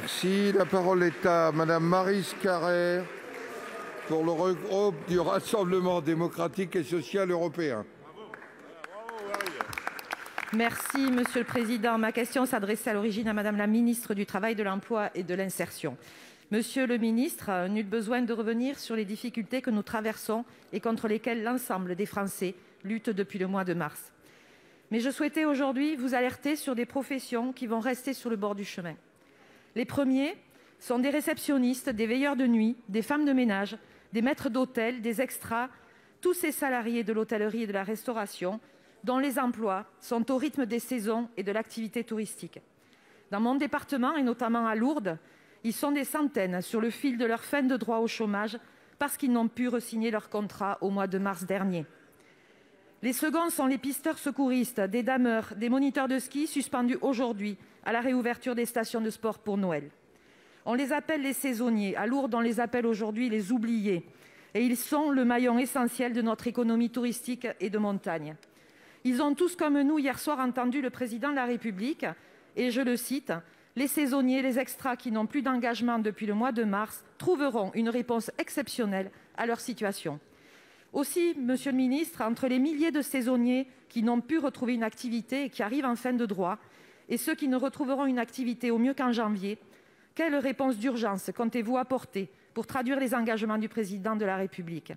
Merci. La parole est à Madame Maryse Carrère pour le groupe du Rassemblement démocratique et social européen. Merci Monsieur le Président. Ma question s'adressait à l'origine à Madame la Ministre du Travail, de l'Emploi et de l'Insertion. Monsieur le Ministre, nul besoin de revenir sur les difficultés que nous traversons et contre lesquelles l'ensemble des Français luttent depuis le mois de mars. Mais je souhaitais aujourd'hui vous alerter sur des professions qui vont rester sur le bord du chemin. Les premiers sont des réceptionnistes, des veilleurs de nuit, des femmes de ménage, des maîtres d'hôtel, des extras, tous ces salariés de l'hôtellerie et de la restauration dont les emplois sont au rythme des saisons et de l'activité touristique. Dans mon département, et notamment à Lourdes, ils sont des centaines sur le fil de leur fin de droit au chômage parce qu'ils n'ont pu re-signer leur contrat au mois de mars dernier. Les seconds sont les pisteurs secouristes, des dameurs, des moniteurs de ski suspendus aujourd'hui à la réouverture des stations de sport pour Noël. On les appelle les saisonniers. À Lourdes, on les appelle aujourd'hui les oubliés. Et ils sont le maillon essentiel de notre économie touristique et de montagne. Ils ont tous, comme nous, hier soir entendu le président de la République, et je le cite, « Les saisonniers, les extras qui n'ont plus d'engagement depuis le mois de mars trouveront une réponse exceptionnelle à leur situation. » Aussi, Monsieur le Ministre, entre les milliers de saisonniers qui n'ont pu retrouver une activité et qui arrivent en fin de droit, et ceux qui ne retrouveront une activité au mieux qu'en janvier, quelle réponse d'urgence comptez-vous apporter pour traduire les engagements du président de la République ?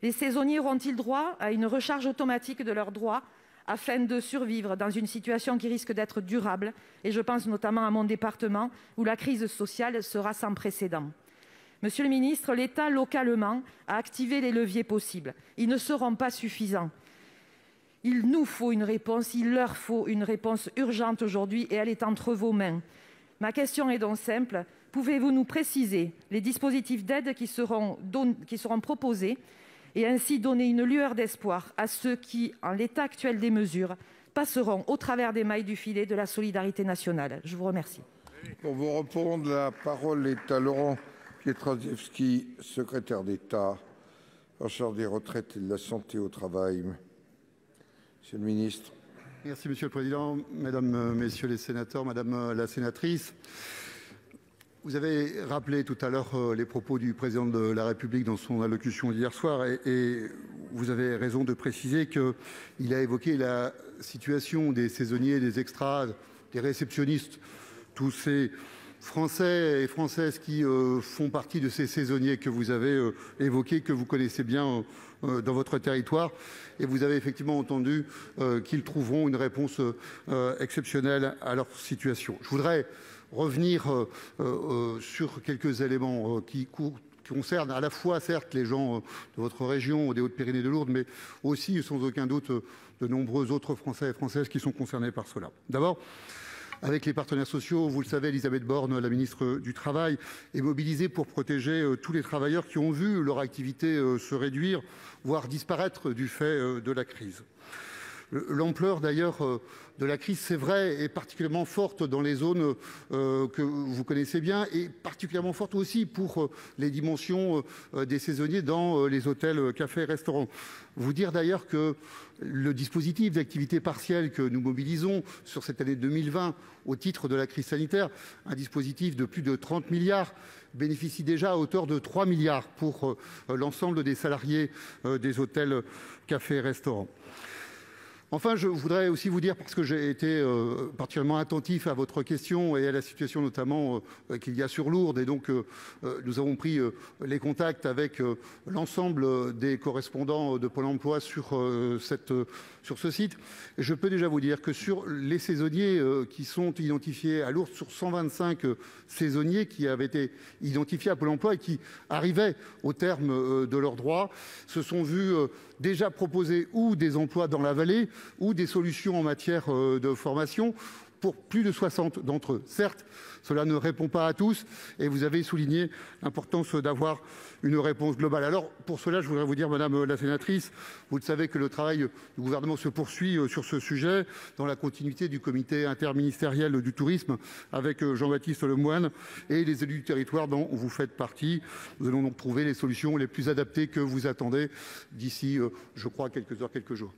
Les saisonniers auront-ils droit à une recharge automatique de leurs droits afin de survivre dans une situation qui risque d'être durable ? Et je pense notamment à mon département où la crise sociale sera sans précédent. Monsieur le ministre, l'État, localement, a activé les leviers possibles. Ils ne seront pas suffisants. Il nous faut une réponse, il leur faut une réponse urgente aujourd'hui et elle est entre vos mains. Ma question est donc simple. Pouvez-vous nous préciser les dispositifs d'aide qui seront proposés et ainsi donner une lueur d'espoir à ceux qui, en l'état actuel des mesures, passeront au travers des mailles du filet de la solidarité nationale? Je vous remercie. Pour vous répondre, la parole est à Laurent Pietraszewski, secrétaire d'État en charge des retraites et de la santé au travail. Monsieur le ministre. Merci Monsieur le Président, Mesdames, Messieurs les sénateurs, Madame la sénatrice. Vous avez rappelé tout à l'heure les propos du président de la République dans son allocution d'hier soir et vous avez raison de préciser qu'il a évoqué la situation des saisonniers, des extras, des réceptionnistes, tous ces Français et Françaises qui font partie de ces saisonniers que vous avez évoqués, que vous connaissez bien dans votre territoire. Et vous avez effectivement entendu qu'ils trouveront une réponse exceptionnelle à leur situation. Je voudrais revenir sur quelques éléments qui concernent à la fois, certes, les gens de votre région, des Hautes-Pyrénées de Lourdes, mais aussi, sans aucun doute, de nombreux autres Français et Françaises qui sont concernés par cela. D'abord, avec les partenaires sociaux, vous le savez, Elisabeth Borne, la ministre du Travail, est mobilisée pour protéger tous les travailleurs qui ont vu leur activité se réduire, voire disparaître du fait de la crise. L'ampleur d'ailleurs de la crise, c'est vrai, est particulièrement forte dans les zones que vous connaissez bien et particulièrement forte aussi pour les dimensions des saisonniers dans les hôtels, cafés, restaurants. Vous dire d'ailleurs que le dispositif d'activité partielle que nous mobilisons sur cette année 2020 au titre de la crise sanitaire, un dispositif de plus de 30 milliards, bénéficie déjà à hauteur de 3 milliards pour l'ensemble des salariés des hôtels, cafés et restaurants. Enfin, je voudrais aussi vous dire, parce que j'ai été particulièrement attentif à votre question et à la situation notamment qu'il y a sur Lourdes, et donc nous avons pris les contacts avec l'ensemble des correspondants de Pôle emploi sur ce site. Et je peux déjà vous dire que sur les saisonniers qui sont identifiés à Lourdes, sur 125 saisonniers qui avaient été identifiés à Pôle emploi et qui arrivaient au terme de leurs droits, se sont vus déjà proposer ou des emplois dans la vallée ou des solutions en matière de formation pour plus de 60 d'entre eux. Certes, cela ne répond pas à tous et vous avez souligné l'importance d'avoir une réponse globale. Alors, pour cela, je voudrais vous dire, Madame la sénatrice, vous le savez que le travail du gouvernement se poursuit sur ce sujet dans la continuité du comité interministériel du tourisme avec Jean-Baptiste Lemoyne et les élus du territoire dont vous faites partie. Nous allons donc trouver les solutions les plus adaptées que vous attendez d'ici, je crois, quelques heures, quelques jours.